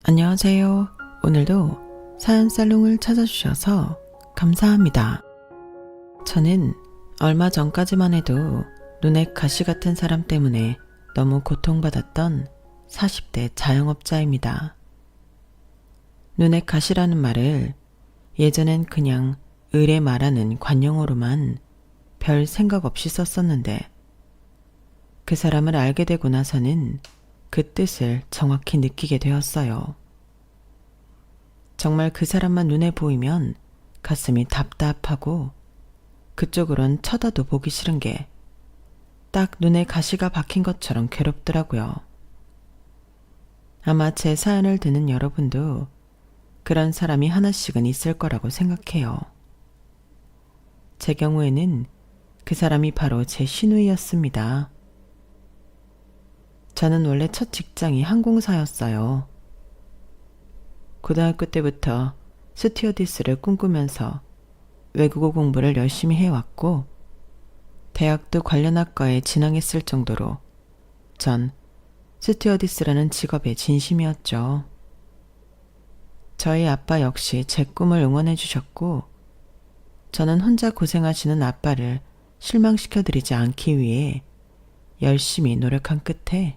안녕하세요. 오늘도 사연 살롱을 찾아주셔서 감사합니다. 저는 얼마 전까지만 해도 눈에 가시 같은 사람 때문에 너무 고통받았던 40대 자영업자입니다. 눈에 가시라는 말을 예전엔 그냥 을에 말하는 관용어로만 별 생각 없이 썼었는데 그 사람을 알게 되고 나서는 그 뜻을 정확히 느끼게 되었어요. 정말 그 사람만 눈에 보이면 가슴이 답답하고 그쪽으론 쳐다도 보기 싫은 게 딱 눈에 가시가 박힌 것처럼 괴롭더라고요. 아마 제 사연을 듣는 여러분도 그런 사람이 하나씩은 있을 거라고 생각해요. 제 경우에는 그 사람이 바로 제 시누이였습니다. 저는 원래 첫 직장이 항공사였어요. 고등학교 때부터 스튜어디스를 꿈꾸면서 외국어 공부를 열심히 해왔고 대학도 관련 학과에 진학했을 정도로 전 스튜어디스라는 직업에 진심이었죠. 저희 아빠 역시 제 꿈을 응원해 주셨고 저는 혼자 고생하시는 아빠를 실망시켜드리지 않기 위해 열심히 노력한 끝에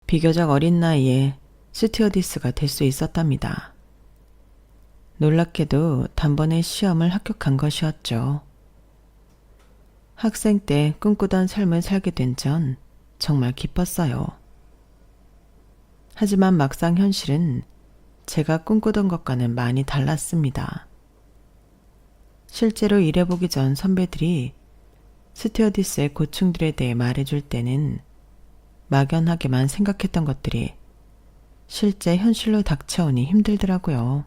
비교적 어린 나이에 스튜어디스가 될 수 있었답니다. 놀랍게도 단번에 시험을 합격한 것이었죠. 학생 때 꿈꾸던 삶을 살게 된 전 정말 기뻤어요. 하지만 막상 현실은 제가 꿈꾸던 것과는 많이 달랐습니다. 실제로 일해보기 전 선배들이 스튜어디스의 고충들에 대해 말해줄 때는 막연하게만 생각했던 것들이 실제 현실로 닥쳐오니 힘들더라고요.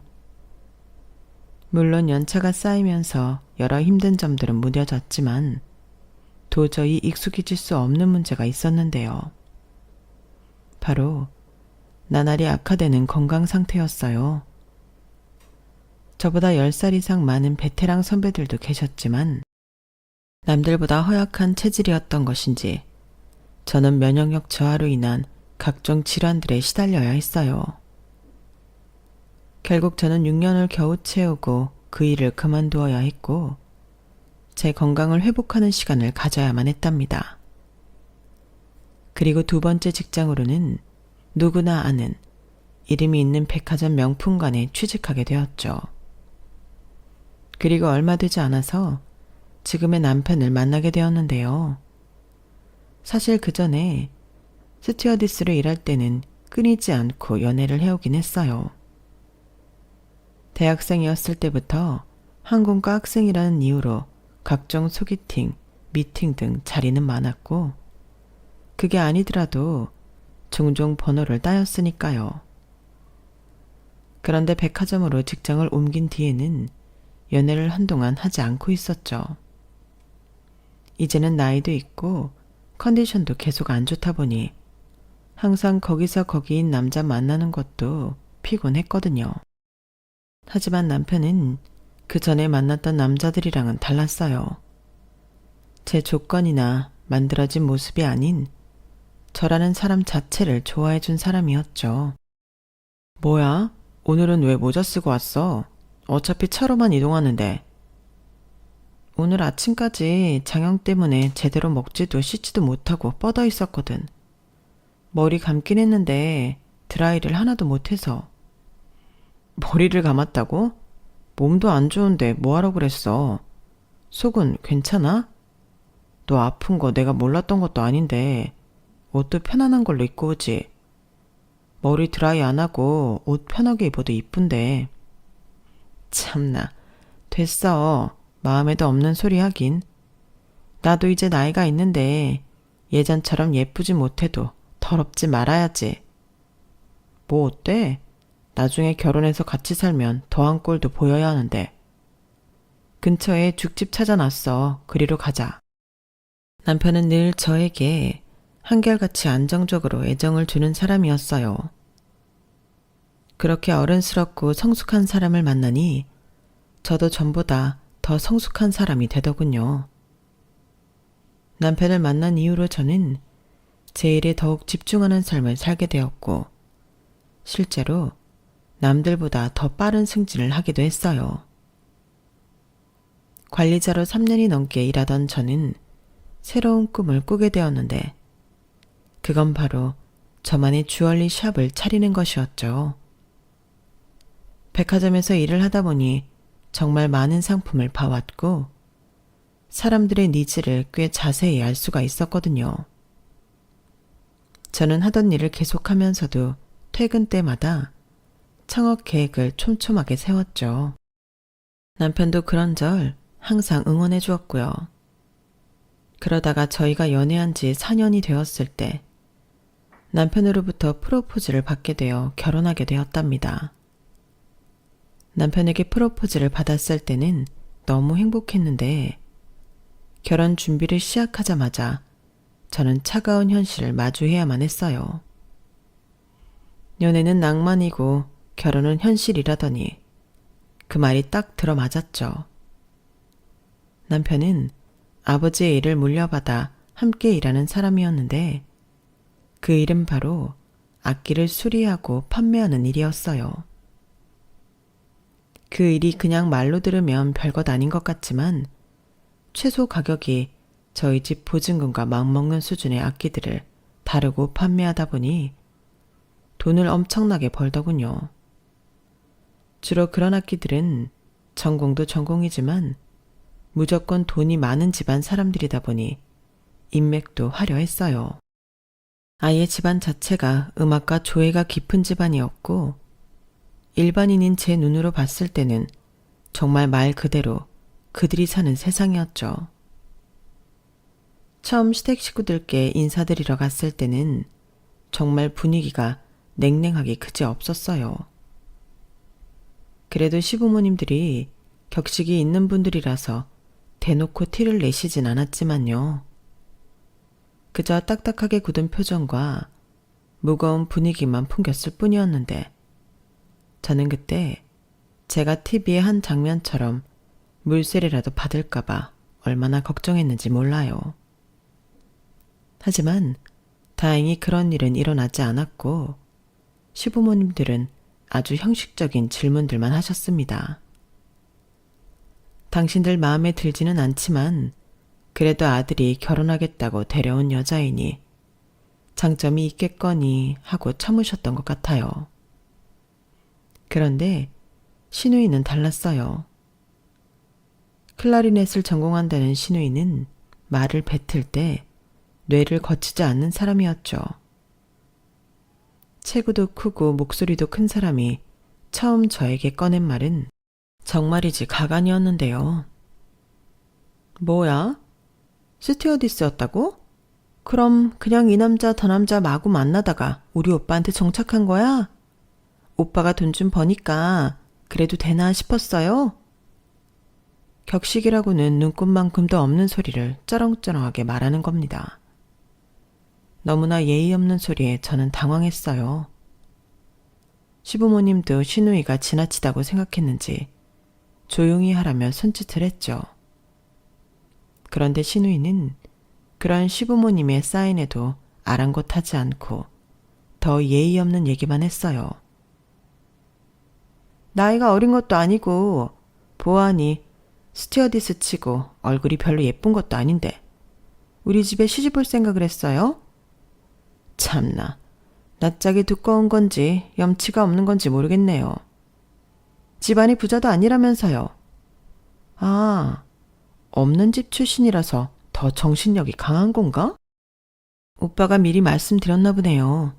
물론 연차가 쌓이면서 여러 힘든 점들은 무뎌졌지만 도저히 익숙해질 수 없는 문제가 있었는데요. 바로 나날이 악화되는 건강 상태였어요. 저보다 10살 이상 많은 베테랑 선배들도 계셨지만 남들보다 허약한 체질이었던 것인지 저는 면역력 저하로 인한 각종 질환들에 시달려야 했어요. 결국 저는 6년을 겨우 채우고 그 일을 그만두어야 했고 제 건강을 회복하는 시간을 가져야만 했답니다. 그리고 두 번째 직장으로는 누구나 아는 이름이 있는 백화점 명품관에 취직하게 되었죠. 그리고 얼마 되지 않아서 지금의 남편을 만나게 되었는데요. 사실 그 전에 스튜어디스로 일할 때는 끊이지 않고 연애를 해오긴 했어요. 대학생이었을 때부터 항공과 학생이라는 이유로 각종 소개팅, 미팅 등 자리는 많았고 그게 아니더라도 종종 번호를 따였으니까요. 그런데 백화점으로 직장을 옮긴 뒤에는 연애를 한동안 하지 않고 있었죠. 이제는 나이도 있고 컨디션도 계속 안 좋다 보니 항상 거기서 거기인 남자 만나는 것도 피곤했거든요. 하지만 남편은 그 전에 만났던 남자들이랑은 달랐어요. 제 조건이나 만들어진 모습이 아닌 저라는 사람 자체를 좋아해준 사람이었죠. 뭐야? 오늘은 왜 모자 쓰고 왔어? 어차피 차로만 이동하는데. 오늘 아침까지 장염 때문에 제대로 먹지도 씻지도 못하고 뻗어 있었거든. 머리 감긴 했는데 드라이를 하나도 못해서. 머리를 감았다고? 몸도 안 좋은데 뭐하러 그랬어? 속은 괜찮아? 너 아픈 거 내가 몰랐던 것도 아닌데 옷도 편안한 걸로 입고 오지. 머리 드라이 안 하고 옷 편하게 입어도 이쁜데. 참나, 됐어. 마음에도 없는 소리 하긴. 나도 이제 나이가 있는데 예전처럼 예쁘지 못해도 더럽지 말아야지. 뭐 어때? 나중에 결혼해서 같이 살면 더한 꼴도 보여야 하는데. 근처에 죽집 찾아놨어. 그리로 가자. 남편은 늘 저에게 한결같이 안정적으로 애정을 주는 사람이었어요. 그렇게 어른스럽고 성숙한 사람을 만나니 저도 전보다 더 성숙한 사람이 되더군요. 남편을 만난 이후로 저는 제 일에 더욱 집중하는 삶을 살게 되었고 실제로 남들보다 더 빠른 승진을 하기도 했어요. 관리자로 3년이 넘게 일하던 저는 새로운 꿈을 꾸게 되었는데 그건 바로 저만의 주얼리 샵을 차리는 것이었죠. 백화점에서 일을 하다 보니 정말 많은 상품을 봐왔고 사람들의 니즈를 꽤 자세히 알 수가 있었거든요. 저는 하던 일을 계속하면서도 퇴근 때마다 창업 계획을 촘촘하게 세웠죠. 남편도 그런절 항상 응원해 주었고요. 그러다가 저희가 연애한 지 4년이 되었을 때 남편으로부터 프로포즈를 받게 되어 결혼하게 되었답니다. 남편에게 프로포즈를 받았을 때는 너무 행복했는데 결혼 준비를 시작하자마자 저는 차가운 현실을 마주해야만 했어요. 연애는 낭만이고 결혼은 현실이라더니 그 말이 딱 들어맞았죠. 남편은 아버지의 일을 물려받아 함께 일하는 사람이었는데 그 일은 바로 악기를 수리하고 판매하는 일이었어요. 그 일이 그냥 말로 들으면 별것 아닌 것 같지만 최소 가격이 저희 집 보증금과 맞먹는 수준의 악기들을 다루고 판매하다 보니 돈을 엄청나게 벌더군요. 주로 그런 악기들은 전공도 전공이지만 무조건 돈이 많은 집안 사람들이다 보니 인맥도 화려했어요. 아예 집안 자체가 음악과 조예가 깊은 집안이었고 일반인인 제 눈으로 봤을 때는 정말 말 그대로 그들이 사는 세상이었죠. 처음 시댁 식구들께 인사드리러 갔을 때는 정말 분위기가 냉랭하기 그지없었어요. 그래도 시부모님들이 격식이 있는 분들이라서 대놓고 티를 내시진 않았지만요. 그저 딱딱하게 굳은 표정과 무거운 분위기만 풍겼을 뿐이었는데 저는 그때 제가 TV의 한 장면처럼 물세례라도 받을까봐 얼마나 걱정했는지 몰라요. 하지만 다행히 그런 일은 일어나지 않았고 시부모님들은 아주 형식적인 질문들만 하셨습니다. 당신들 마음에 들지는 않지만 그래도 아들이 결혼하겠다고 데려온 여자이니 장점이 있겠거니 하고 참으셨던 것 같아요. 그런데 시누이는 달랐어요. 클라리넷을 전공한다는 시누이는 말을 뱉을 때 뇌를 거치지 않는 사람이었죠. 체구도 크고 목소리도 큰 사람이 처음 저에게 꺼낸 말은 정말이지 가관이었는데요. 뭐야? 스튜어디스였다고? 그럼 그냥 이 남자 저 남자 마구 만나다가 우리 오빠한테 정착한 거야? 오빠가 돈 좀 버니까 그래도 되나 싶었어요? 격식이라고는 눈꽃만큼도 없는 소리를 쩌렁쩌렁하게 말하는 겁니다. 너무나 예의 없는 소리에 저는 당황했어요. 시부모님도 시누이가 지나치다고 생각했는지 조용히 하라며 손짓을 했죠. 그런데 시누이는 그런 시부모님의 사인에도 아랑곳하지 않고 더 예의 없는 얘기만 했어요. 나이가 어린 것도 아니고 보아하니 스튜어디스 치고 얼굴이 별로 예쁜 것도 아닌데 우리 집에 시집 올 생각을 했어요? 참나, 낯짝이 두꺼운 건지 염치가 없는 건지 모르겠네요. 집안이 부자도 아니라면서요. 아, 없는 집 출신이라서 더 정신력이 강한 건가? 오빠가 미리 말씀드렸나 보네요.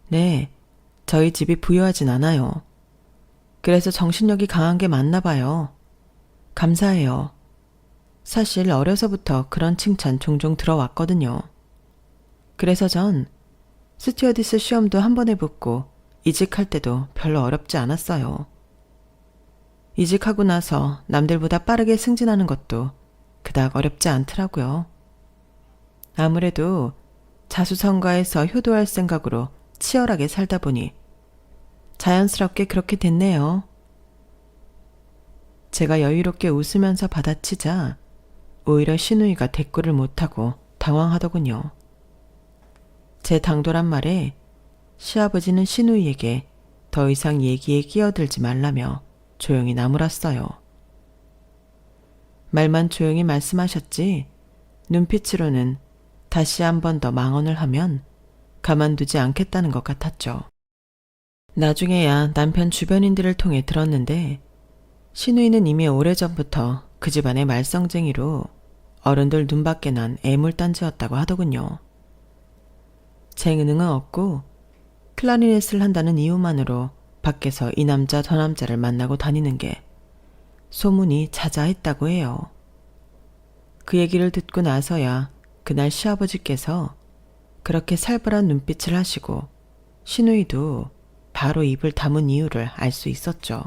네, 저희 집이 부유하진 않아요. 그래서 정신력이 강한 게 맞나 봐요. 감사해요. 사실 어려서부터 그런 칭찬 종종 들어왔거든요. 그래서 전 스튜어디스 시험도 한 번에 붙고 이직할 때도 별로 어렵지 않았어요. 이직하고 나서 남들보다 빠르게 승진하는 것도 그닥 어렵지 않더라고요. 아무래도 자수성가해서 효도할 생각으로 치열하게 살다 보니 자연스럽게 그렇게 됐네요. 제가 여유롭게 웃으면서 받아치자 오히려 시누이가 대꾸를 못하고 당황하더군요. 제 당돌한 말에 시아버지는 시누이에게 더 이상 얘기에 끼어들지 말라며 조용히 나무랐어요. 말만 조용히 말씀하셨지 눈빛으로는 다시 한 번 더 망언을 하면 가만두지 않겠다는 것 같았죠. 나중에야 남편 주변인들을 통해 들었는데 신우이는 이미 오래전부터 그 집안의 말썽쟁이로 어른들 눈밖에 난 애물단지였다고 하더군요. 재능은 없고 클라리넷을 한다는 이유만으로 밖에서 이 남자 저 남자를 만나고 다니는 게 소문이 자자했다고 해요. 그 얘기를 듣고 나서야 그날 시아버지께서 그렇게 살벌한 눈빛을 하시고 신우이도 바로 입을 다문 이유를 알 수 있었죠.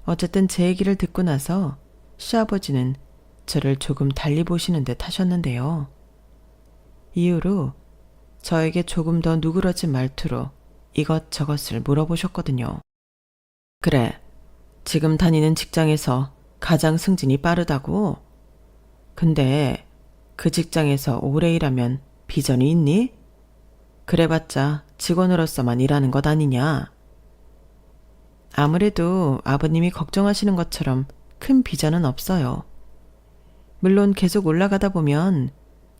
어쨌든 제 얘기를 듣고 나서 시아버지는 저를 조금 달리 보시는 듯 하셨는데요. 이후로 저에게 조금 더 누그러진 말투로 이것저것을 물어보셨거든요. 그래, 지금 다니는 직장에서 가장 승진이 빠르다고? 근데 그 직장에서 오래 일하면 비전이 있니? 그래봤자 직원으로서만 일하는 것 아니냐? 아무래도 아버님이 걱정하시는 것처럼 큰 비전은 없어요. 물론 계속 올라가다 보면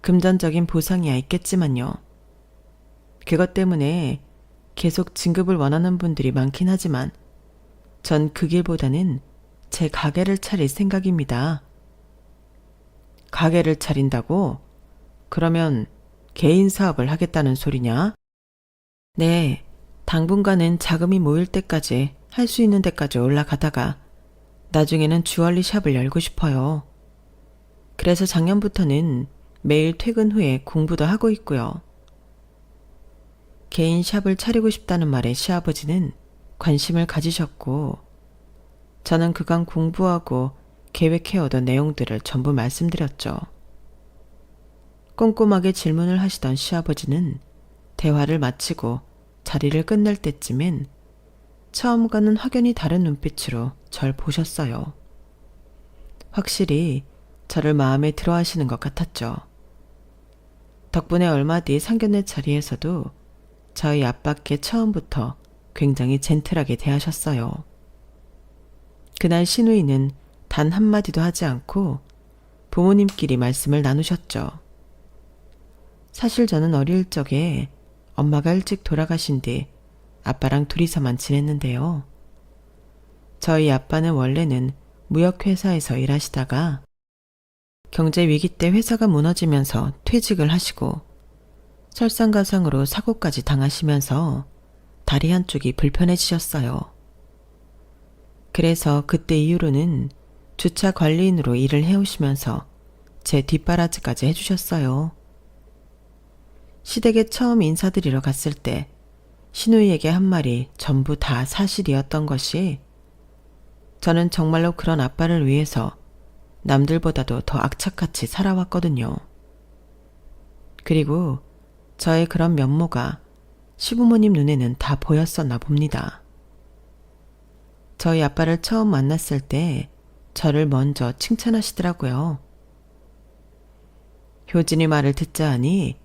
금전적인 보상이야 있겠지만요. 그것 때문에 계속 진급을 원하는 분들이 많긴 하지만 전 그 길보다는 제 가게를 차릴 생각입니다. 가게를 차린다고? 그러면 개인 사업을 하겠다는 소리냐? 네, 당분간은 자금이 모일 때까지 할 수 있는 데까지 올라가다가 나중에는 주얼리 샵을 열고 싶어요. 그래서 작년부터는 매일 퇴근 후에 공부도 하고 있고요. 개인 샵을 차리고 싶다는 말에 시아버지는 관심을 가지셨고 저는 그간 공부하고 계획해오던 내용들을 전부 말씀드렸죠. 꼼꼼하게 질문을 하시던 시아버지는 대화를 마치고 자리를 끝낼 때쯤엔 처음과는 확연히 다른 눈빛으로 절 보셨어요. 확실히 저를 마음에 들어 하시는 것 같았죠. 덕분에 얼마 뒤 상견례 자리에서도 저희 아빠께 처음부터 굉장히 젠틀하게 대하셨어요. 그날 신우이는 단 한마디도 하지 않고 부모님끼리 말씀을 나누셨죠. 사실 저는 어릴 적에 엄마가 일찍 돌아가신 뒤 아빠랑 둘이서만 지냈는데요. 저희 아빠는 원래는 무역회사에서 일하시다가 경제 위기 때 회사가 무너지면서 퇴직을 하시고 설상가상으로 사고까지 당하시면서 다리 한쪽이 불편해지셨어요. 그래서 그때 이후로는 주차 관리인으로 일을 해오시면서 제 뒷바라지까지 해주셨어요. 시댁에 처음 인사드리러 갔을 때 신우이에게 한 말이 전부 다 사실이었던 것이 저는 정말로 그런 아빠를 위해서 남들보다도 더 악착같이 살아왔거든요. 그리고 저의 그런 면모가 시부모님 눈에는 다 보였었나 봅니다. 저희 아빠를 처음 만났을 때 저를 먼저 칭찬하시더라고요. 효진이 말을 듣자 하니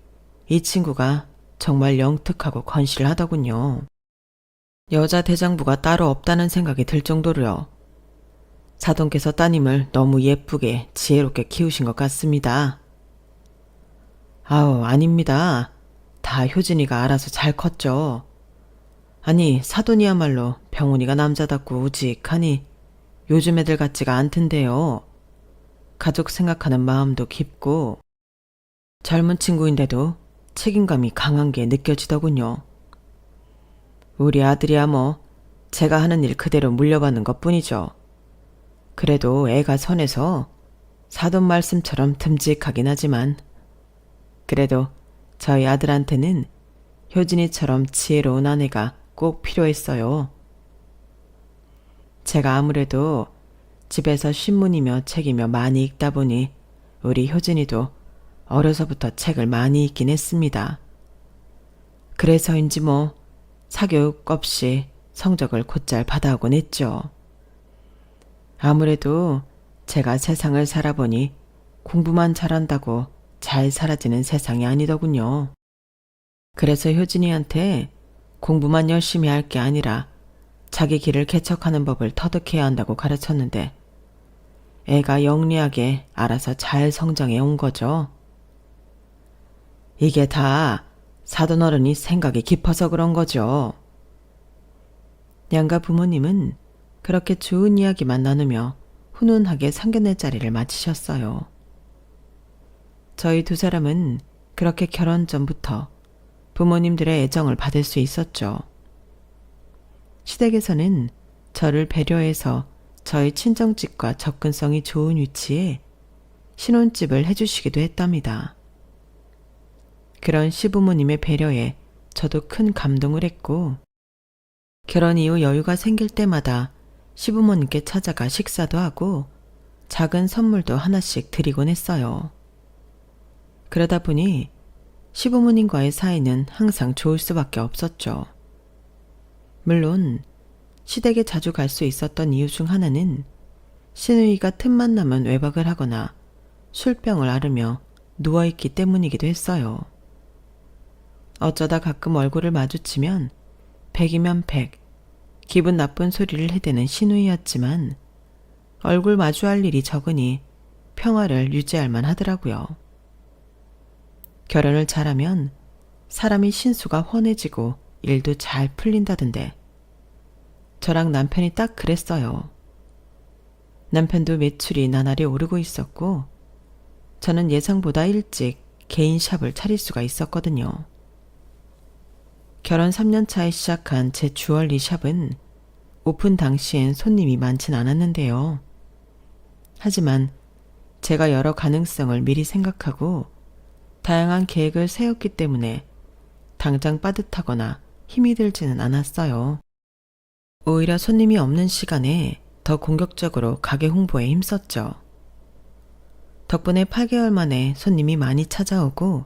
이 친구가 정말 영특하고 건실하더군요. 여자 대장부가 따로 없다는 생각이 들 정도로요. 사돈께서 따님을 너무 예쁘게 지혜롭게 키우신 것 같습니다. 아우, 아닙니다. 다 효진이가 알아서 잘 컸죠. 아니, 사돈이야말로 병훈이가 남자답고 우직하니 요즘 애들 같지가 않던데요. 가족 생각하는 마음도 깊고 젊은 친구인데도 책임감이 강한 게 느껴지더군요. 우리 아들이야 뭐 제가 하는 일 그대로 물려받는 것뿐이죠. 그래도 애가 선해서 사돈 말씀처럼 듬직하긴 하지만 그래도 저희 아들한테는 효진이처럼 지혜로운 아내가 꼭 필요했어요. 제가 아무래도 집에서 신문이며 책이며 많이 읽다 보니 우리 효진이도 어려서부터 책을 많이 읽긴 했습니다. 그래서인지 뭐 사교육 없이 성적을 곧잘 받아오곤 했죠. 아무래도 제가 세상을 살아보니 공부만 잘한다고 잘 살아지는 세상이 아니더군요. 그래서 효진이한테 공부만 열심히 할 게 아니라 자기 길을 개척하는 법을 터득해야 한다고 가르쳤는데 애가 영리하게 알아서 잘 성장해 온 거죠. 이게 다 사돈 어른이 생각이 깊어서 그런 거죠. 양가 부모님은 그렇게 좋은 이야기만 나누며 훈훈하게 상견례 자리를 마치셨어요. 저희 두 사람은 그렇게 결혼 전부터 부모님들의 애정을 받을 수 있었죠. 시댁에서는 저를 배려해서 저희 친정집과 접근성이 좋은 위치에 신혼집을 해주시기도 했답니다. 그런 시부모님의 배려에 저도 큰 감동을 했고, 결혼 이후 여유가 생길 때마다 시부모님께 찾아가 식사도 하고 작은 선물도 하나씩 드리곤 했어요. 그러다 보니 시부모님과의 사이는 항상 좋을 수밖에 없었죠. 물론 시댁에 자주 갈 수 있었던 이유 중 하나는 시누이가 틈만 나면 외박을 하거나 술병을 앓으며 누워있기 때문이기도 했어요. 어쩌다 가끔 얼굴을 마주치면 100이면 100, 기분 나쁜 소리를 해대는 시누이였지만 얼굴 마주할 일이 적으니 평화를 유지할 만 하더라고요. 결혼을 잘하면 사람이 신수가 훤해지고 일도 잘 풀린다던데 저랑 남편이 딱 그랬어요. 남편도 매출이 나날이 오르고 있었고 저는 예상보다 일찍 개인 샵을 차릴 수가 있었거든요. 결혼 3년 차에 시작한 제 주얼리 샵은 오픈 당시엔 손님이 많진 않았는데요. 하지만 제가 여러 가능성을 미리 생각하고 다양한 계획을 세웠기 때문에 당장 빠듯하거나 힘이 들지는 않았어요. 오히려 손님이 없는 시간에 더 공격적으로 가게 홍보에 힘썼죠. 덕분에 8개월 만에 손님이 많이 찾아오고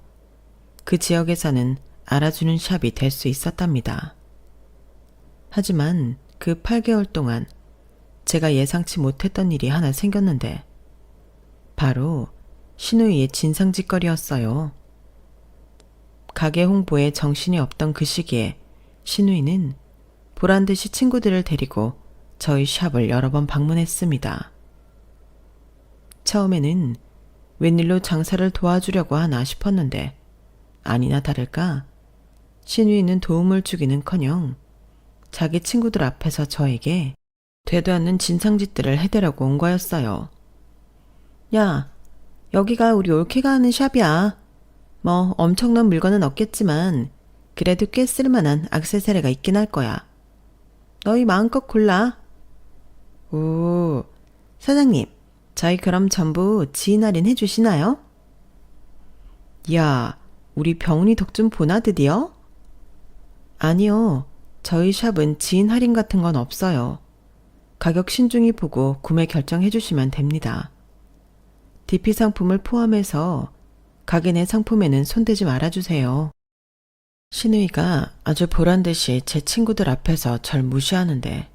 그 지역에서는 알아주는 샵이 될 수 있었답니다. 하지만 그 8개월 동안 제가 예상치 못했던 일이 하나 생겼는데 바로 시누이의 진상짓거리였어요. 가게 홍보에 정신이 없던 그 시기에 시누이는 보란듯이 친구들을 데리고 저희 샵을 여러 번 방문했습니다. 처음에는 웬일로 장사를 도와주려고 하나 싶었는데 아니나 다를까 시누이는 도움을 주기는커녕 자기 친구들 앞에서 저에게 되도 않는 진상짓들을 해대라고 온 거였어요. 야, 여기가 우리 올케가 하는 샵이야. 뭐 엄청난 물건은 없겠지만 그래도 꽤 쓸만한 액세서리가 있긴 할 거야. 너희 마음껏 골라. 오, 사장님, 저희 그럼 전부 지인 할인 해주시나요? 야, 우리 병훈이 덕 좀 보나 드디어? 아니요, 저희 샵은 지인 할인 같은 건 없어요. 가격 신중히 보고 구매 결정해 주시면 됩니다. DP 상품을 포함해서 가게 내 상품에는 손대지 말아주세요. 시누이가 아주 보란듯이 제 친구들 앞에서 절 무시하는데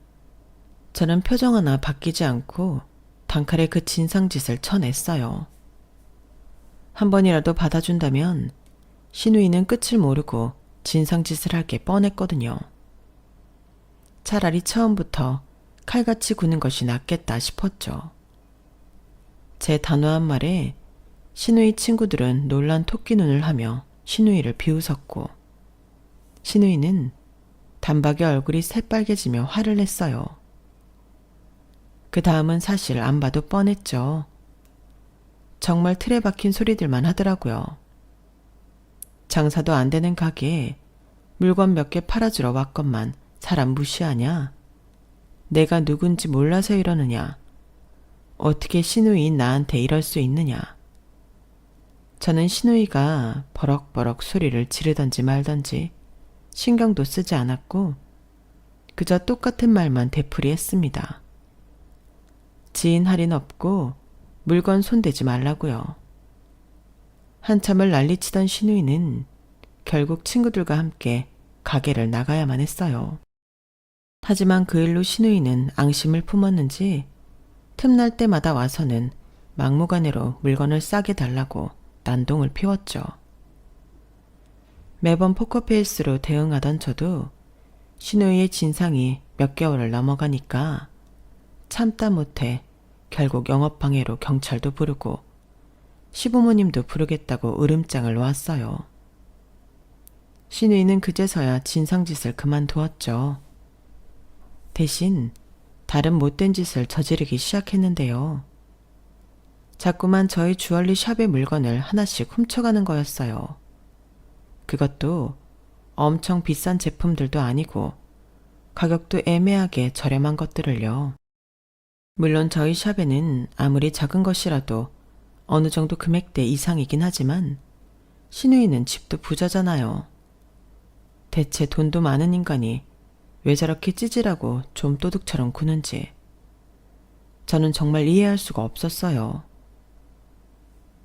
저는 표정 하나 바뀌지 않고 단칼에 그 진상짓을 쳐냈어요. 한 번이라도 받아준다면 시누이는 끝을 모르고 진상짓을 할 게 뻔했거든요. 차라리 처음부터 칼같이 구는 것이 낫겠다 싶었죠. 제 단호한 말에 시누이 친구들은 놀란 토끼 눈을 하며 시누이를 비웃었고 시누이는 단박에 얼굴이 새빨개지며 화를 냈어요. 그 다음은 사실 안 봐도 뻔했죠. 정말 틀에 박힌 소리들만 하더라고요. 장사도 안 되는 가게에 물건 몇 개 팔아주러 왔건만 사람 무시하냐? 내가 누군지 몰라서 이러느냐? 어떻게 시누이인 나한테 이럴 수 있느냐? 저는 시누이가 버럭버럭 소리를 지르던지 말던지 신경도 쓰지 않았고 그저 똑같은 말만 되풀이했습니다. 지인 할인 없고 물건 손대지 말라고요. 한참을 난리치던 시누이는 결국 친구들과 함께 가게를 나가야만 했어요. 하지만 그 일로 시누이는 앙심을 품었는지 틈날 때마다 와서는 막무가내로 물건을 싸게 달라고 난동을 피웠죠. 매번 포커페이스로 대응하던 저도 신우이의 진상이 몇 개월을 넘어가니까 참다 못해 결국 영업방해로 경찰도 부르고 시부모님도 부르겠다고 으름장을 놓았어요. 신우이는 그제서야 진상짓을 그만두었죠. 대신 다른 못된 짓을 저지르기 시작했는데요. 자꾸만 저희 주얼리 샵의 물건을 하나씩 훔쳐가는 거였어요. 그것도 엄청 비싼 제품들도 아니고 가격도 애매하게 저렴한 것들을요. 물론 저희 샵에는 아무리 작은 것이라도 어느 정도 금액대 이상이긴 하지만 신우이는 집도 부자잖아요. 대체 돈도 많은 인간이 왜 저렇게 찌질하고 좀 도둑처럼 구는지 저는 정말 이해할 수가 없었어요.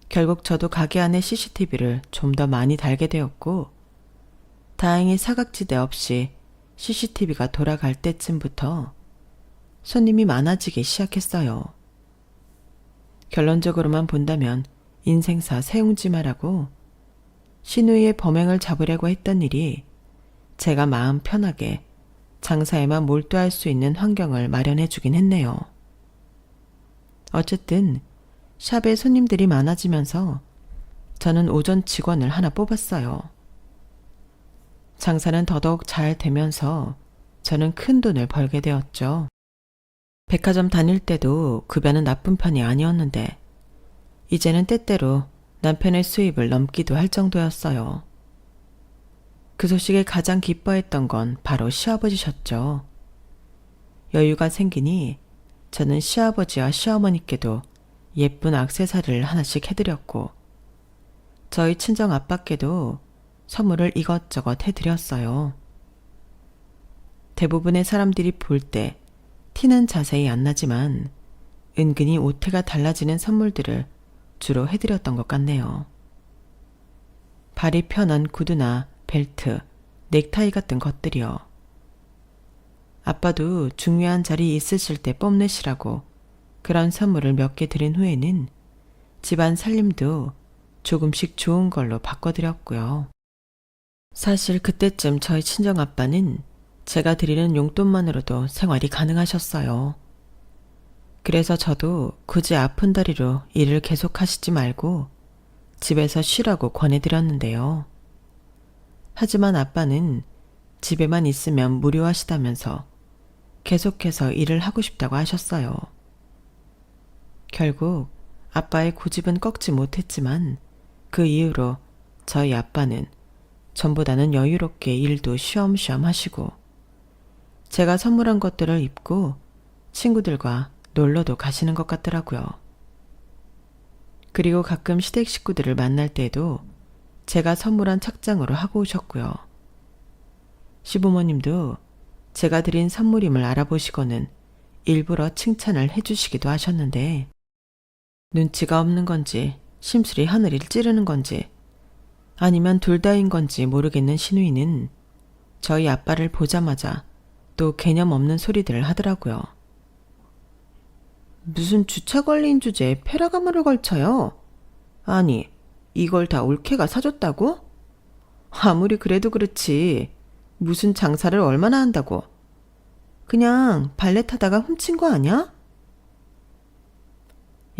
결국 저도 가게 안에 CCTV를 좀 더 많이 달게 되었고 다행히 사각지대 없이 CCTV가 돌아갈 때쯤부터 손님이 많아지기 시작했어요. 결론적으로만 본다면 인생사 세웅지마라고 신우이의 범행을 잡으려고 했던 일이 제가 마음 편하게 장사에만 몰두할 수 있는 환경을 마련해 주긴 했네요. 어쨌든 샵에 손님들이 많아지면서 저는 오전 직원을 하나 뽑았어요. 장사는 더더욱 잘 되면서 저는 큰 돈을 벌게 되었죠. 백화점 다닐 때도 급여는 나쁜 편이 아니었는데 이제는 때때로 남편의 수입을 넘기도 할 정도였어요. 그 소식에 가장 기뻐했던 건 바로 시아버지셨죠. 여유가 생기니 저는 시아버지와 시어머니께도 예쁜 액세서리를 하나씩 해드렸고 저희 친정 아빠께도 선물을 이것저것 해드렸어요. 대부분의 사람들이 볼 때 티는 자세히 안 나지만 은근히 오태가 달라지는 선물들을 주로 해드렸던 것 같네요. 발이 편한 구두나 벨트, 넥타이 같은 것들이요. 아빠도 중요한 자리 있으실 때 뽐내시라고 그런 선물을 몇 개 드린 후에는 집안 살림도 조금씩 좋은 걸로 바꿔드렸고요. 사실 그때쯤 저희 친정아빠는 제가 드리는 용돈만으로도 생활이 가능하셨어요. 그래서 저도 굳이 아픈 다리로 일을 계속하시지 말고 집에서 쉬라고 권해드렸는데요. 하지만 아빠는 집에만 있으면 무료하시다면서 계속해서 일을 하고 싶다고 하셨어요. 결국 아빠의 고집은 꺾지 못했지만 그 이후로 저희 아빠는 전보다는 여유롭게 일도 쉬엄쉬엄 하시고 제가 선물한 것들을 입고 친구들과 놀러도 가시는 것 같더라고요. 그리고 가끔 시댁 식구들을 만날 때에도 제가 선물한 착장으로 하고 오셨고요. 시부모님도 제가 드린 선물임을 알아보시고는 일부러 칭찬을 해주시기도 하셨는데 눈치가 없는 건지 심술이 하늘을 찌르는 건지 아니면 둘 다인 건지 모르겠는 신우이는 저희 아빠를 보자마자 또 개념 없는 소리들을 하더라고요. 무슨 주차 걸린 주제에 페라가모를 걸쳐요? 아니, 이걸 다 올케가 사줬다고? 아무리 그래도 그렇지. 무슨 장사를 얼마나 한다고. 그냥 발레 타다가 훔친 거 아니야?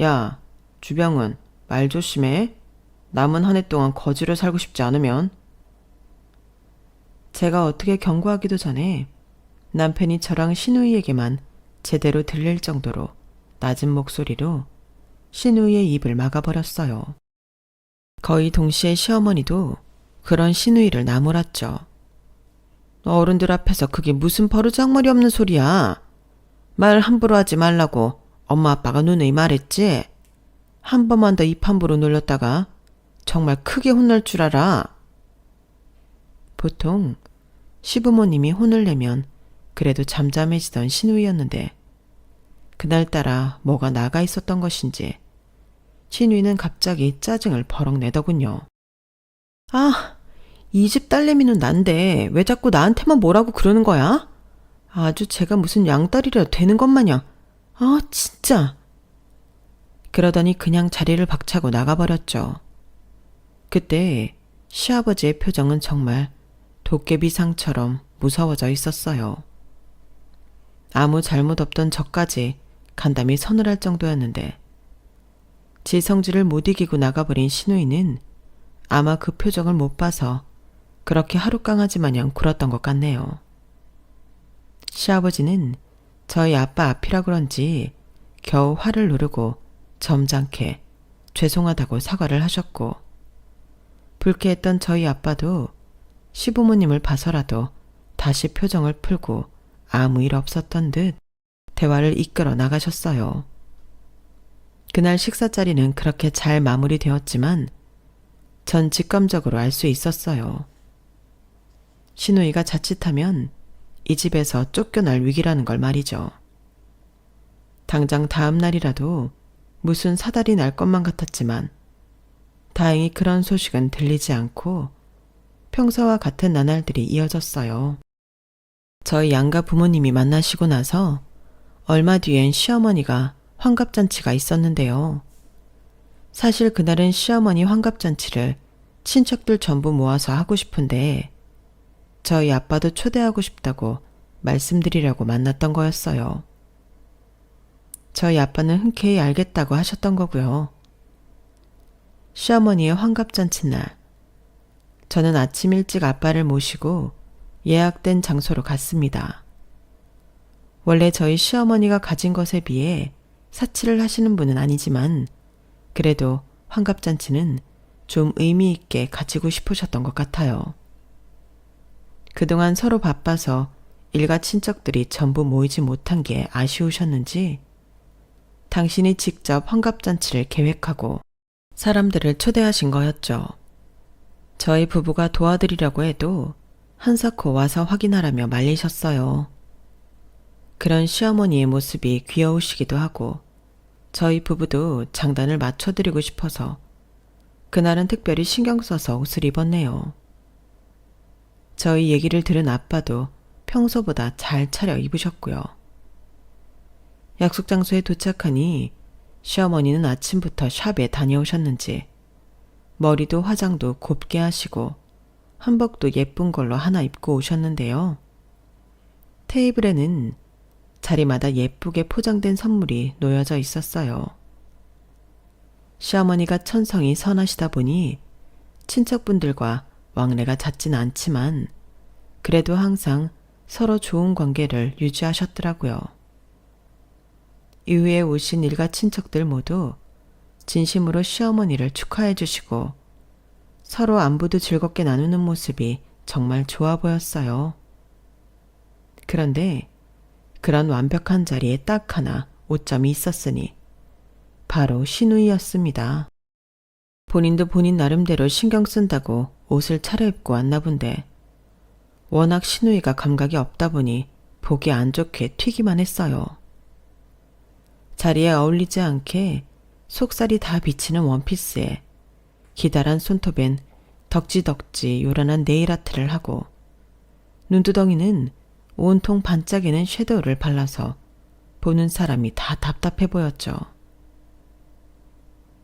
야, 주병은 말 조심해. 남은 한 해 동안 거지로 살고 싶지 않으면. 제가 어떻게 경고하기도 전에 남편이 저랑 신우이에게만 제대로 들릴 정도로 낮은 목소리로 신우이의 입을 막아버렸어요. 거의 동시에 시어머니도 그런 신우이를 나무랐죠. 어른들 앞에서 그게 무슨 버르장머리 없는 소리야. 말 함부로 하지 말라고 엄마 아빠가 누누이 말했지. 한 번만 더 입 함부로 놀렸다가 정말 크게 혼날 줄 알아. 보통 시부모님이 혼을 내면 그래도 잠잠해지던 신우이였는데 그날따라 뭐가 나가 있었던 것인지 신우이는 갑자기 짜증을 버럭 내더군요. 아, 이 집 딸내미는 난데 왜 자꾸 나한테만 뭐라고 그러는 거야? 아주 제가 무슨 양딸이라 되는 것 마냥. 아, 진짜. 그러더니 그냥 자리를 박차고 나가버렸죠. 그때 시아버지의 표정은 정말 도깨비상처럼 무서워져 있었어요. 아무 잘못 없던 저까지 간담이 서늘할 정도였는데 지 성질을 못 이기고 나가버린 시누이는 아마 그 표정을 못 봐서 그렇게 하룻강아지 마냥 굴었던 것 같네요. 시아버지는 저희 아빠 앞이라 그런지 겨우 화를 누르고 점잖게 죄송하다고 사과를 하셨고 불쾌했던 저희 아빠도 시부모님을 봐서라도 다시 표정을 풀고 아무 일 없었던 듯 대화를 이끌어 나가셨어요. 그날 식사 자리는 그렇게 잘 마무리되었지만 전 직감적으로 알 수 있었어요. 시누이가 자칫하면 이 집에서 쫓겨날 위기라는 걸 말이죠. 당장 다음 날이라도 무슨 사달이 날 것만 같았지만 다행히 그런 소식은 들리지 않고 평소와 같은 나날들이 이어졌어요. 저희 양가 부모님이 만나시고 나서 얼마 뒤엔 시어머니가 환갑잔치가 있었는데요. 사실 그날은 시어머니 환갑잔치를 친척들 전부 모아서 하고 싶은데 저희 아빠도 초대하고 싶다고 말씀드리려고 만났던 거였어요. 저희 아빠는 흔쾌히 알겠다고 하셨던 거고요. 시어머니의 환갑잔치 날, 저는 아침 일찍 아빠를 모시고 예약된 장소로 갔습니다. 원래 저희 시어머니가 가진 것에 비해 사치를 하시는 분은 아니지만 그래도 환갑잔치는 좀 의미 있게 가지고 싶으셨던 것 같아요. 그동안 서로 바빠서 일가 친척들이 전부 모이지 못한 게 아쉬우셨는지 당신이 직접 환갑잔치를 계획하고 사람들을 초대하신 거였죠. 저희 부부가 도와드리려고 해도 한사코 와서 확인하라며 말리셨어요. 그런 시어머니의 모습이 귀여우시기도 하고 저희 부부도 장단을 맞춰드리고 싶어서 그날은 특별히 신경 써서 옷을 입었네요. 저희 얘기를 들은 아빠도 평소보다 잘 차려 입으셨고요. 약속 장소에 도착하니 시어머니는 아침부터 샵에 다녀오셨는지 머리도 화장도 곱게 하시고 한복도 예쁜 걸로 하나 입고 오셨는데요. 테이블에는 자리마다 예쁘게 포장된 선물이 놓여져 있었어요. 시어머니가 천성이 선하시다 보니 친척분들과 왕래가 잦진 않지만 그래도 항상 서로 좋은 관계를 유지하셨더라고요. 이후에 오신 일가 친척들 모두 진심으로 시어머니를 축하해 주시고 서로 안부도 즐겁게 나누는 모습이 정말 좋아 보였어요. 그런데 그런 완벽한 자리에 딱 하나 오점이 있었으니 바로 시누이였습니다. 본인도 본인 나름대로 신경 쓴다고 옷을 차려입고 왔나 본데 워낙 시누이가 감각이 없다 보니 보기 안 좋게 튀기만 했어요. 자리에 어울리지 않게 속살이 다 비치는 원피스에 기다란 손톱엔 덕지덕지 요란한 네일아트를 하고 눈두덩이는 온통 반짝이는 섀도우를 발라서 보는 사람이 다 답답해 보였죠.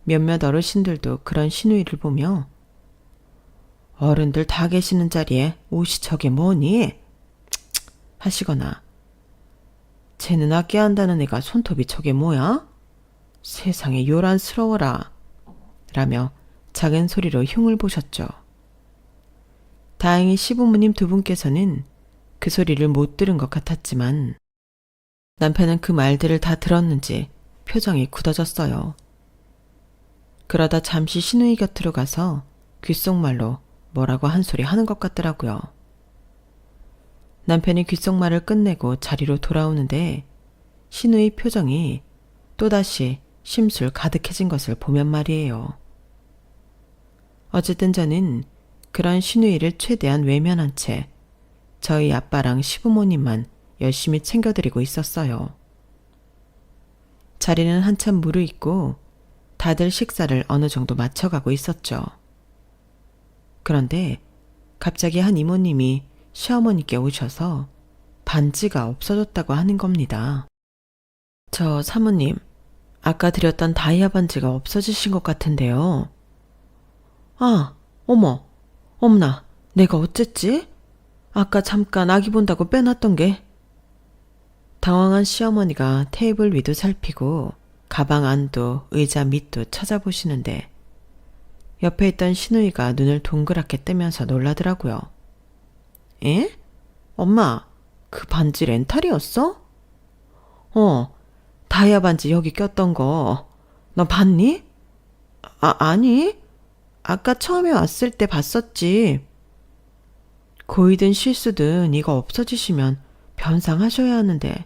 몇몇 어르신들도 그런 시누이를 보며 어른들 다 계시는 자리에 옷이 저게 뭐니? 하시거나 쟤는 아껴 한다는 애가 손톱이 저게 뭐야? 세상에 요란스러워라 라며 작은 소리로 흉을 보셨죠. 다행히 시부모님 두 분께서는 그 소리를 못 들은 것 같았지만 남편은 그 말들을 다 들었는지 표정이 굳어졌어요. 그러다 잠시 시누이 곁으로 가서 귓속말로 뭐라고 한 소리 하는 것 같더라고요. 남편이 귓속말을 끝내고 자리로 돌아오는데 시누이 표정이 또다시 심술 가득해진 것을 보면 말이에요. 어쨌든 저는 그런 시누이를 최대한 외면한 채 저희 아빠랑 시부모님만 열심히 챙겨드리고 있었어요. 자리는 한참 무르익고 다들 식사를 어느 정도 맞춰가고 있었죠. 그런데 갑자기 한 이모님이 시어머니께 오셔서 반지가 없어졌다고 하는 겁니다. 저 사모님, 아까 드렸던 다이아 반지가 없어지신 것 같은데요. 아, 어머, 엄나, 내가 어쨌지? 아까 잠깐 아기 본다고 빼놨던 게. 당황한 시어머니가 테이블 위도 살피고 가방 안도 의자 밑도 찾아보시는데 옆에 있던 신우이가 눈을 동그랗게 뜨면서 놀라더라고요. 에? 엄마, 그 반지 렌탈이었어? 다이아 반지 여기 꼈던 거. 너 봤니? 아니. 아까 처음에 왔을 때 봤었지. 고이든 실수든 이거 없어지시면 변상하셔야 하는데.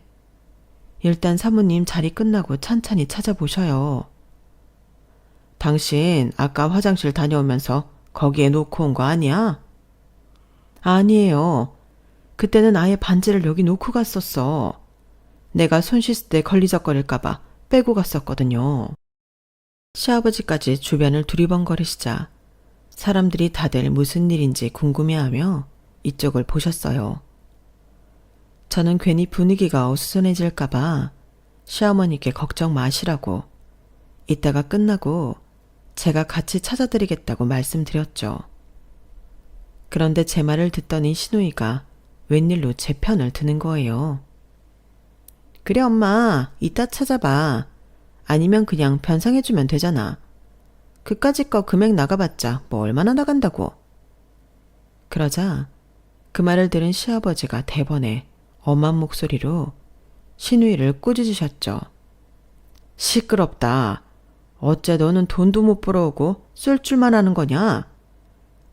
일단 사모님 자리 끝나고 찬찬히 찾아보셔요. 당신 아까 화장실 다녀오면서 거기에 놓고 온 거 아니야? 아니에요. 그때는 아예 반지를 여기 놓고 갔었어. 내가 손 씻을 때 걸리적거릴까봐 빼고 갔었거든요. 시아버지까지 주변을 두리번거리시자 사람들이 다들 무슨 일인지 궁금해하며 이쪽을 보셨어요. 저는 괜히 분위기가 어수선해질까봐 시어머니께 걱정 마시라고 이따가 끝나고 제가 같이 찾아드리겠다고 말씀드렸죠. 그런데 제 말을 듣더니 신우이가 웬일로 제 편을 드는 거예요. 그래 엄마, 이따 찾아봐. 아니면 그냥 변상해주면 되잖아. 그까짓 거 금액 나가봤자 뭐 얼마나 나간다고. 그러자 그 말을 들은 시아버지가 대번에 엄한 목소리로 신우이를 꾸짖으셨죠. 시끄럽다. 어째 너는 돈도 못 벌어오고 쓸 줄만 아는 거냐?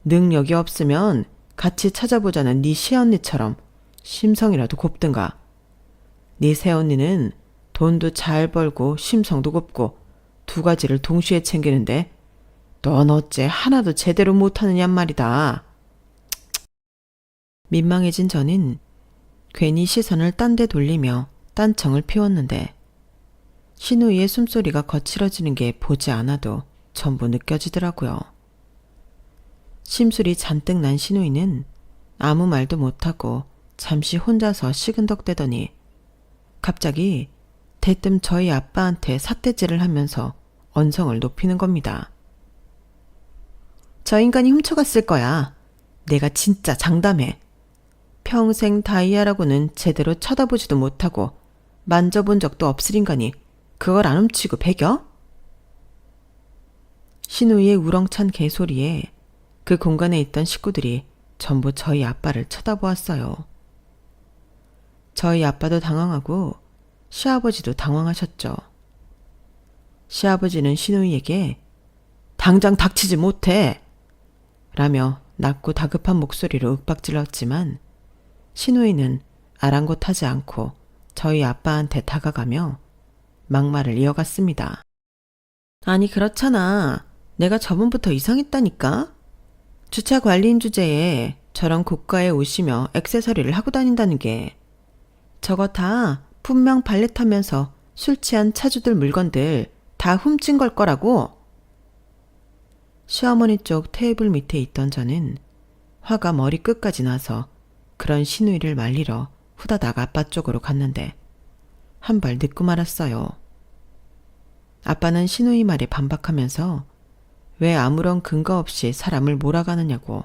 능력이 없으면 같이 찾아보자는 네 시언니처럼 심성이라도 곱든가. 네 새언니는 돈도 잘 벌고 심성도 곱고 두 가지를 동시에 챙기는데 넌 어째 하나도 제대로 못하느냔 말이다. 민망해진 저는 괜히 시선을 딴 데 돌리며 딴청을 피웠는데 신우이의 숨소리가 거칠어지는 게 보지 않아도 전부 느껴지더라고요. 심술이 잔뜩 난 신우이는 아무 말도 못하고 잠시 혼자서 시근덕대더니 갑자기 대뜸 저희 아빠한테 삿대질을 하면서 언성을 높이는 겁니다. 저 인간이 훔쳐갔을 거야. 내가 진짜 장담해. 평생 다이아라고는 제대로 쳐다보지도 못하고 만져본 적도 없을 인간이 그걸 안 훔치고 배겨? 신우이의 우렁찬 개소리에 그 공간에 있던 식구들이 전부 저희 아빠를 쳐다보았어요. 저희 아빠도 당황하고 시아버지도 당황하셨죠. 시아버지는 신우이에게 당장 닥치지 못해! 라며 낮고 다급한 목소리로 윽박질렀지만 신우이는 아랑곳하지 않고 저희 아빠한테 다가가며 막말을 이어갔습니다. 아니 그렇잖아. 내가 저번부터 이상했다니까. 주차 관리인 주제에 저런 고가에 오시며 액세서리를 하고 다닌다는 게 저거 다 분명 발레 타면서 술 취한 차주들 물건들 다 훔친 걸 거라고. 시어머니 쪽 테이블 밑에 있던 저는 화가 머리 끝까지 나서 그런 신우이를 말리러 후다닥 아빠 쪽으로 갔는데 한 발 늦고 말았어요. 아빠는 신우이 말에 반박하면서 왜 아무런 근거 없이 사람을 몰아가느냐고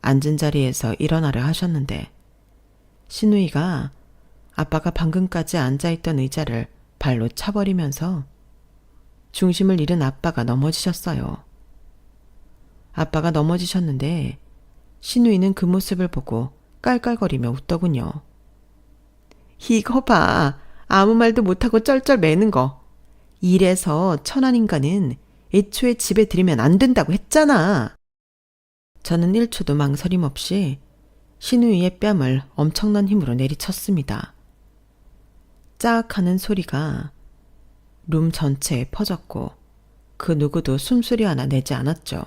앉은 자리에서 일어나려 하셨는데 신우이가 아빠가 방금까지 앉아있던 의자를 발로 차버리면서 중심을 잃은 아빠가 넘어지셨어요. 아빠가 넘어지셨는데 신우이는 그 모습을 보고 깔깔거리며 웃더군요. 이거 봐. 아무 말도 못하고 쩔쩔 매는 거. 이래서 천한 인간은 애초에 집에 들이면 안 된다고 했잖아. 저는 1초도 망설임 없이 신우이의 뺨을 엄청난 힘으로 내리쳤습니다. 짝 하는 소리가 룸 전체에 퍼졌고 그 누구도 숨소리 하나 내지 않았죠.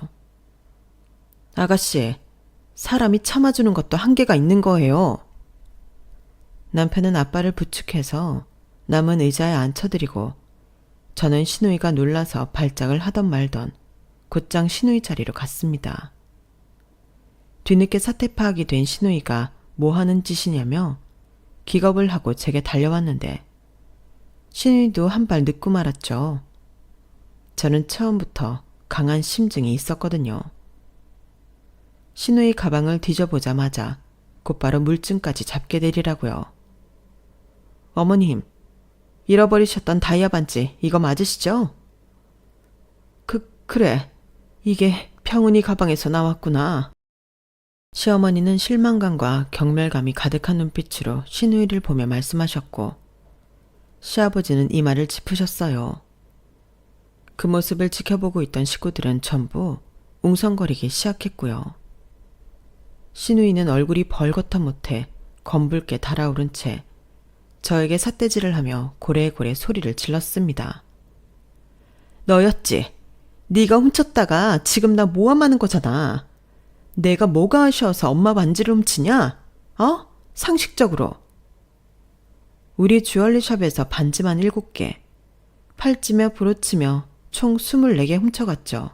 아가씨, 사람이 참아주는 것도 한계가 있는 거예요. 남편은 아빠를 부축해서 남은 의자에 앉혀드리고 저는 신우이가 놀라서 발작을 하던 말던 곧장 신우이 자리로 갔습니다. 뒤늦게 사태 파악이 된 신우이가 뭐 하는 짓이냐며 기겁을 하고 제게 달려왔는데 신우이도 한 발 늦고 말았죠. 저는 처음부터 강한 심증이 있었거든요. 신우이 가방을 뒤져보자마자 곧바로 물증까지 잡게 되리라고요. 어머님, 잃어버리셨던 다이아 반지 이거 맞으시죠? 그래. 이게 평은이 가방에서 나왔구나. 시어머니는 실망감과 경멸감이 가득한 눈빛으로 신우이를 보며 말씀하셨고, 시아버지는 이마를 짚으셨어요. 그 모습을 지켜보고 있던 식구들은 전부 웅성거리기 시작했고요. 신우이는 얼굴이 벌겋다 못해 검붉게 달아오른 채 저에게 삿대질을 하며 고래고래 소리를 질렀습니다. 너였지. 네가 훔쳤다가 지금 나 모함하는 거잖아. 내가 뭐가 아쉬워서 엄마 반지를 훔치냐? 상식적으로. 우리 주얼리샵에서 반지만 7개, 팔찌며 브로치며 총 24개 훔쳐갔죠.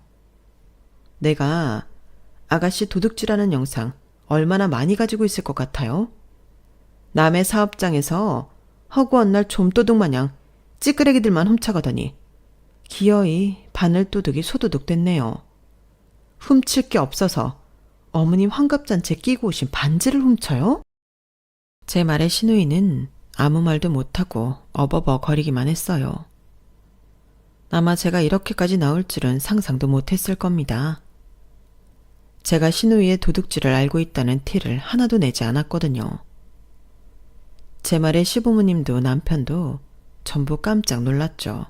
내가 아가씨 도둑질하는 영상 얼마나 많이 가지고 있을 것 같아요? 남의 사업장에서 허구한 날 좀도둑 마냥 찌끄레기들만 훔쳐가더니 기어이 바늘도둑이 소도둑 됐네요. 훔칠 게 없어서 어머님 환갑잔치에 끼고 오신 반지를 훔쳐요? 제 말에 신우이는 아무 말도 못하고 어버버 거리기만 했어요. 아마 제가 이렇게까지 나올 줄은 상상도 못했을 겁니다. 제가 신우이의 도둑질을 알고 있다는 티를 하나도 내지 않았거든요. 제 말에 시부모님도 남편도 전부 깜짝 놀랐죠.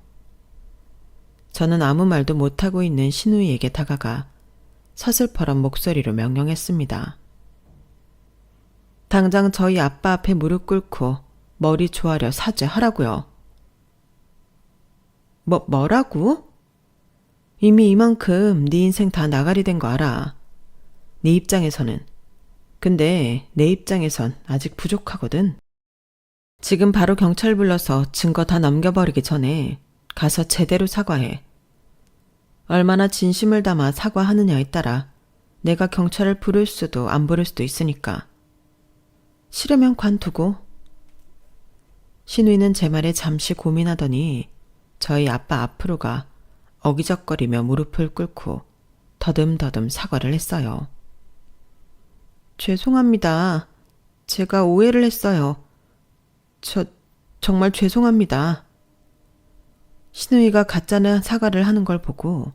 저는 아무 말도 못하고 있는 신우이에게 다가가 서슬퍼런 목소리로 명령했습니다. 당장 저희 아빠 앞에 무릎 꿇고 머리 조아려 사죄하라고요. 뭐라고? 이미 이만큼 네 인생 다 나가리 된 거 알아. 네 입장에서는. 근데 내 입장에선 아직 부족하거든. 지금 바로 경찰 불러서 증거 다 넘겨버리기 전에 가서 제대로 사과해. 얼마나 진심을 담아 사과하느냐에 따라 내가 경찰을 부를 수도 안 부를 수도 있으니까. 싫으면 관두고. 신우이는 제 말에 잠시 고민하더니 저희 아빠 앞으로 가 어기적거리며 무릎을 꿇고 더듬더듬 사과를 했어요. 죄송합니다. 제가 오해를 했어요. 정말 죄송합니다. 신우이가 가짜는 사과를 하는 걸 보고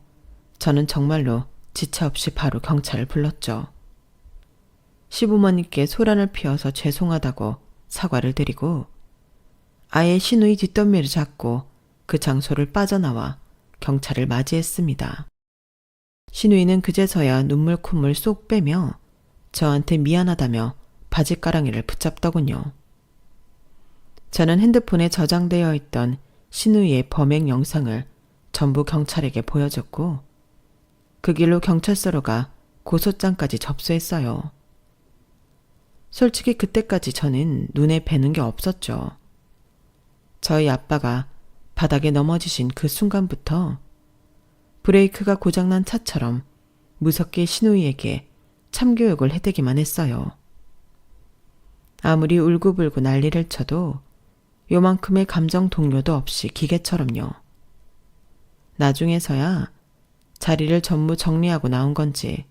저는 정말로 지체 없이 바로 경찰을 불렀죠. 시부모님께 소란을 피워서 죄송하다고 사과를 드리고 아예 신우이 뒷덜미를 잡고 그 장소를 빠져나와 경찰을 맞이했습니다. 신우이는 그제서야 눈물 콧물 쏙 빼며 저한테 미안하다며 바짓가랑이를 붙잡더군요. 저는 핸드폰에 저장되어 있던 신우이의 범행 영상을 전부 경찰에게 보여줬고 그 길로 경찰서로 가 고소장까지 접수했어요. 솔직히 그때까지 저는 눈에 뵈는 게 없었죠. 저희 아빠가 바닥에 넘어지신 그 순간부터 브레이크가 고장난 차처럼 무섭게 신우이에게 참교육을 해대기만 했어요. 아무리 울고불고 난리를 쳐도 요만큼의 감정 동요도 없이 기계처럼요. 나중에서야 자리를 전부 정리하고 나온 건지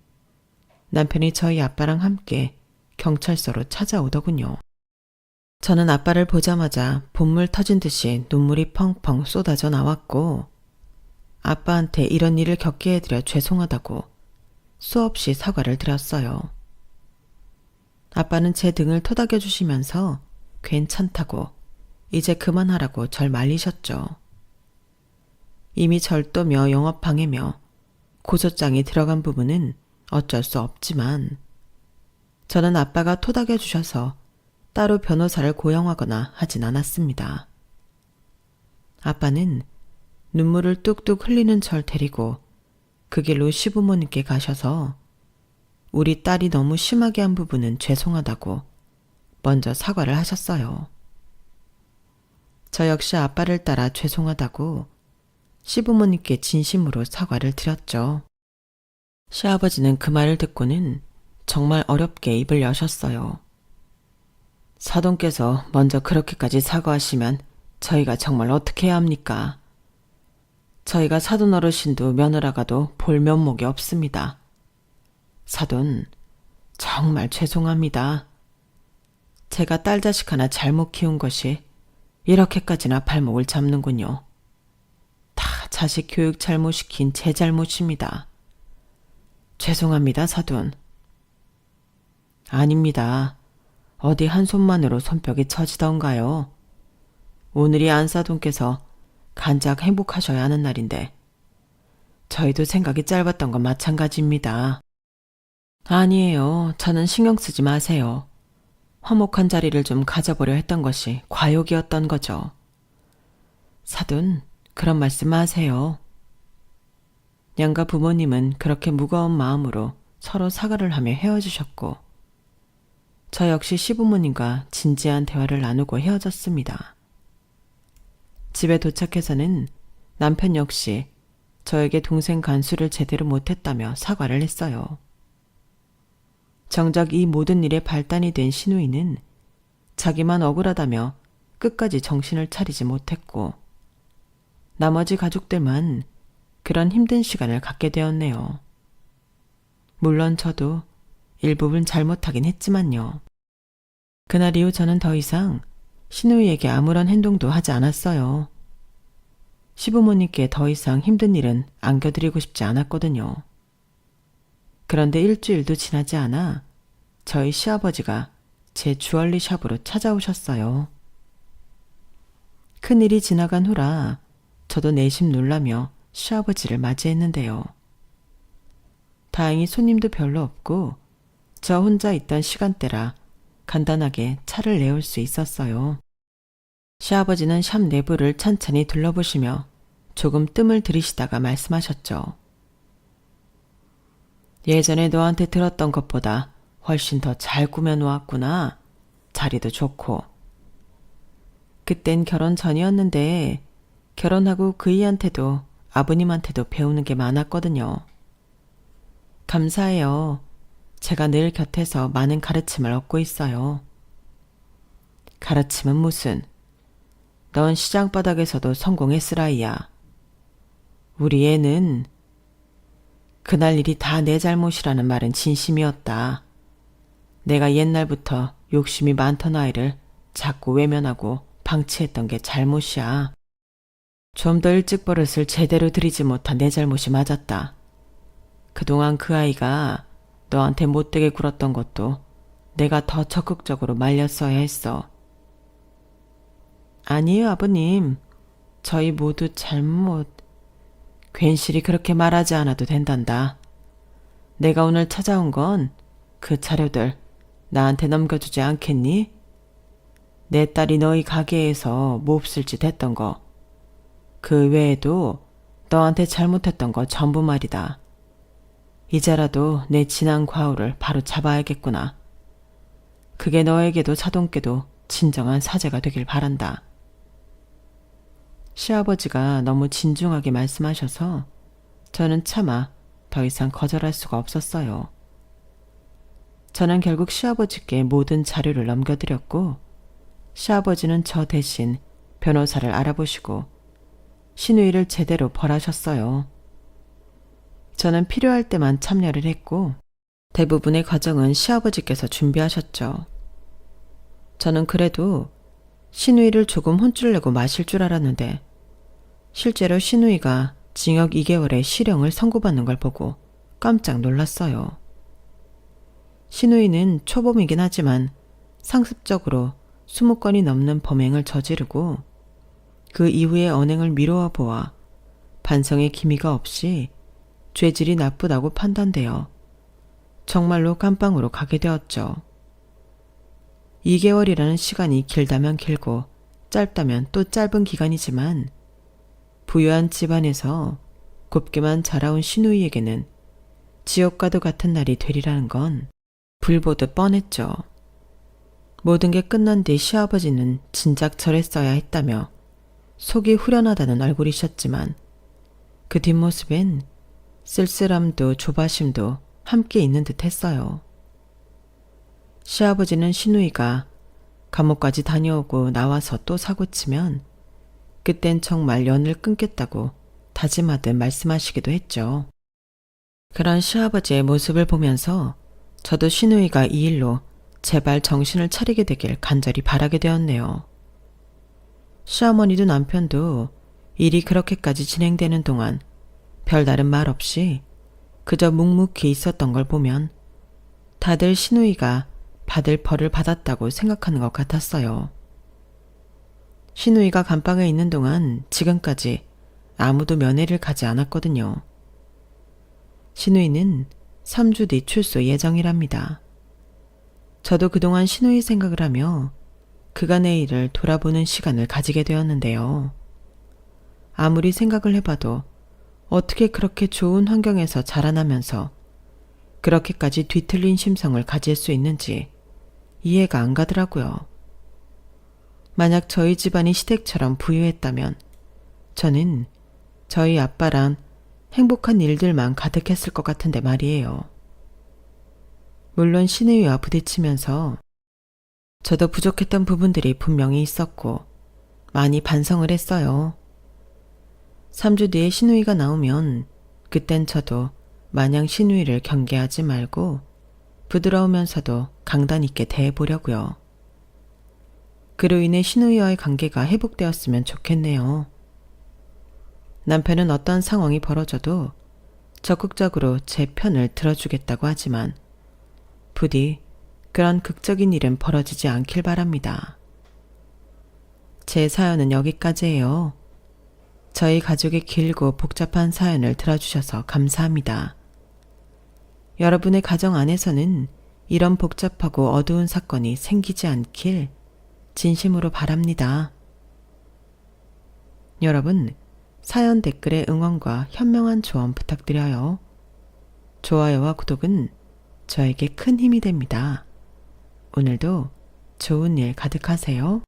남편이 저희 아빠랑 함께 경찰서로 찾아오더군요. 저는 아빠를 보자마자 본물 터진 듯이 눈물이 펑펑 쏟아져 나왔고 아빠한테 이런 일을 겪게 해드려 죄송하다고 수없이 사과를 드렸어요. 아빠는 제 등을 토닥여 주시면서 괜찮다고 이제 그만하라고 절 말리셨죠. 이미 절도며 영업방해며 고소장이 들어간 부분은 어쩔 수 없지만 저는 아빠가 토닥여 주셔서 따로 변호사를 고용하거나 하진 않았습니다. 아빠는 눈물을 뚝뚝 흘리는 절 데리고 그 길로 시부모님께 가셔서 우리 딸이 너무 심하게 한 부분은 죄송하다고 먼저 사과를 하셨어요. 저 역시 아빠를 따라 죄송하다고 시부모님께 진심으로 사과를 드렸죠. 시아버지는 그 말을 듣고는 정말 어렵게 입을 여셨어요. 사돈께서 먼저 그렇게까지 사과하시면 저희가 정말 어떻게 해야 합니까? 저희가 사돈 어르신도 며느라가도 볼 면목이 없습니다. 사돈, 정말 죄송합니다. 제가 딸 자식 하나 잘못 키운 것이 이렇게까지나 발목을 잡는군요. 다 자식 교육 잘못시킨 제 잘못입니다. 죄송합니다, 사돈. 아닙니다. 어디 한 손만으로 손뼉이 쳐지던가요. 오늘이 안사돈께서 간작 행복하셔야 하는 날인데 저희도 생각이 짧았던 건 마찬가지입니다. 아니에요. 저는 신경 쓰지 마세요. 화목한 자리를 좀 가져보려 했던 것이 과욕이었던 거죠. 사돈, 그런 말씀 마세요. 양가 부모님은 그렇게 무거운 마음으로 서로 사과를 하며 헤어지셨고 저 역시 시부모님과 진지한 대화를 나누고 헤어졌습니다. 집에 도착해서는 남편 역시 저에게 동생 간수를 제대로 못했다며 사과를 했어요. 정작 이 모든 일에 발단이 된 시누이는 자기만 억울하다며 끝까지 정신을 차리지 못했고 나머지 가족들만 그런 힘든 시간을 갖게 되었네요. 물론 저도 일부분 잘못하긴 했지만요. 그날 이후 저는 더 이상 시누이에게 아무런 행동도 하지 않았어요. 시부모님께 더 이상 힘든 일은 안겨드리고 싶지 않았거든요. 그런데 일주일도 지나지 않아 저희 시아버지가 제 주얼리 샵으로 찾아오셨어요. 큰일이 지나간 후라 저도 내심 놀라며 시아버지를 맞이했는데요. 다행히 손님도 별로 없고 저 혼자 있던 시간대라 간단하게 차를 내올 수 있었어요. 시아버지는 샵 내부를 찬찬히 둘러보시며 조금 뜸을 들이시다가 말씀하셨죠. 예전에 너한테 들었던 것보다 훨씬 더 잘 꾸며놓았구나. 자리도 좋고. 그땐 결혼 전이었는데 결혼하고 그이한테도 아버님한테도 배우는 게 많았거든요. 감사해요. 제가 늘 곁에서 많은 가르침을 얻고 있어요. 가르침은 무슨? 넌 시장 바닥에서도 성공했으라이야. 우리 애는 그날 일이 다 내 잘못이라는 말은 진심이었다. 내가 옛날부터 욕심이 많던 아이를 자꾸 외면하고 방치했던 게 잘못이야. 좀 더 일찍 버릇을 제대로 들이지 못한 내 잘못이 맞았다. 그동안 그 아이가 너한테 못되게 굴었던 것도 내가 더 적극적으로 말렸어야 했어. 아니에요, 아버님. 저희 모두 잘못... 괜시리 그렇게 말하지 않아도 된단다. 내가 오늘 찾아온 건 그 자료들 나한테 넘겨주지 않겠니? 내 딸이 너희 가게에서 몹쓸 짓 했던 거, 그 외에도 너한테 잘못했던 거 전부 말이다. 이제라도 내 지난 과오를 바로 잡아야겠구나. 그게 너에게도 사돈께도 진정한 사죄가 되길 바란다. 시아버지가 너무 진중하게 말씀하셔서 저는 차마 더 이상 거절할 수가 없었어요. 저는 결국 시아버지께 모든 자료를 넘겨드렸고 시아버지는 저 대신 변호사를 알아보시고 시누이를 제대로 벌하셨어요. 저는 필요할 때만 참여를 했고 대부분의 과정은 시아버지께서 준비하셨죠. 저는 그래도 시누이를 조금 혼쭐 내고 마실 줄 알았는데 실제로 시누이가 징역 2개월의 실형을 선고받는 걸 보고 깜짝 놀랐어요. 시누이는 초범이긴 하지만 상습적으로 20건이 넘는 범행을 저지르고 그 이후의 언행을 미루어 보아 반성의 기미가 없이 죄질이 나쁘다고 판단되어 정말로 감방으로 가게 되었죠. 2개월이라는 시간이 길다면 길고 짧다면 또 짧은 기간이지만 부유한 집안에서 곱게만 자라온 시누이에게는 지옥과도 같은 날이 되리라는 건 불보듯 뻔했죠. 모든 게 끝난 뒤 시아버지는 진작 절했어야 했다며 속이 후련하다는 얼굴이셨지만 그 뒷모습엔 쓸쓸함도 조바심도 함께 있는 듯 했어요. 시아버지는 시누이가 감옥까지 다녀오고 나와서 또 사고치면 그땐 정말 연을 끊겠다고 다짐하듯 말씀하시기도 했죠. 그런 시아버지의 모습을 보면서 저도 시누이가 이 일로 제발 정신을 차리게 되길 간절히 바라게 되었네요. 시어머니도 남편도 일이 그렇게까지 진행되는 동안 별다른 말 없이 그저 묵묵히 있었던 걸 보면 다들 시누이가 받을 벌을 받았다고 생각하는 것 같았어요. 시누이가 감방에 있는 동안 지금까지 아무도 면회를 가지 않았거든요. 시누이는 3주 뒤 출소 예정이랍니다. 저도 그동안 시누이 생각을 하며 그간의 일을 돌아보는 시간을 가지게 되었는데요. 아무리 생각을 해봐도 어떻게 그렇게 좋은 환경에서 자라나면서 그렇게까지 뒤틀린 심성을 가질 수 있는지 이해가 안 가더라고요. 만약 저희 집안이 시댁처럼 부유했다면 저는 저희 아빠랑 행복한 일들만 가득했을 것 같은데 말이에요. 물론 시누이와 부딪히면서 저도 부족했던 부분들이 분명히 있었고 많이 반성을 했어요. 3주 뒤에 시누이가 나오면 그땐 저도 마냥 시누이를 경계하지 말고 부드러우면서도 강단 있게 대해보려고요. 그로 인해 시누이와의 관계가 회복되었으면 좋겠네요. 남편은 어떤 상황이 벌어져도 적극적으로 제 편을 들어주겠다고 하지만 부디 그런 극적인 일은 벌어지지 않길 바랍니다. 제 사연은 여기까지예요. 저희 가족의 길고 복잡한 사연을 들어주셔서 감사합니다. 여러분의 가정 안에서는 이런 복잡하고 어두운 사건이 생기지 않길 진심으로 바랍니다. 여러분, 사연 댓글에 응원과 현명한 조언 부탁드려요. 좋아요와 구독은 저에게 큰 힘이 됩니다. 오늘도 좋은 일 가득하세요.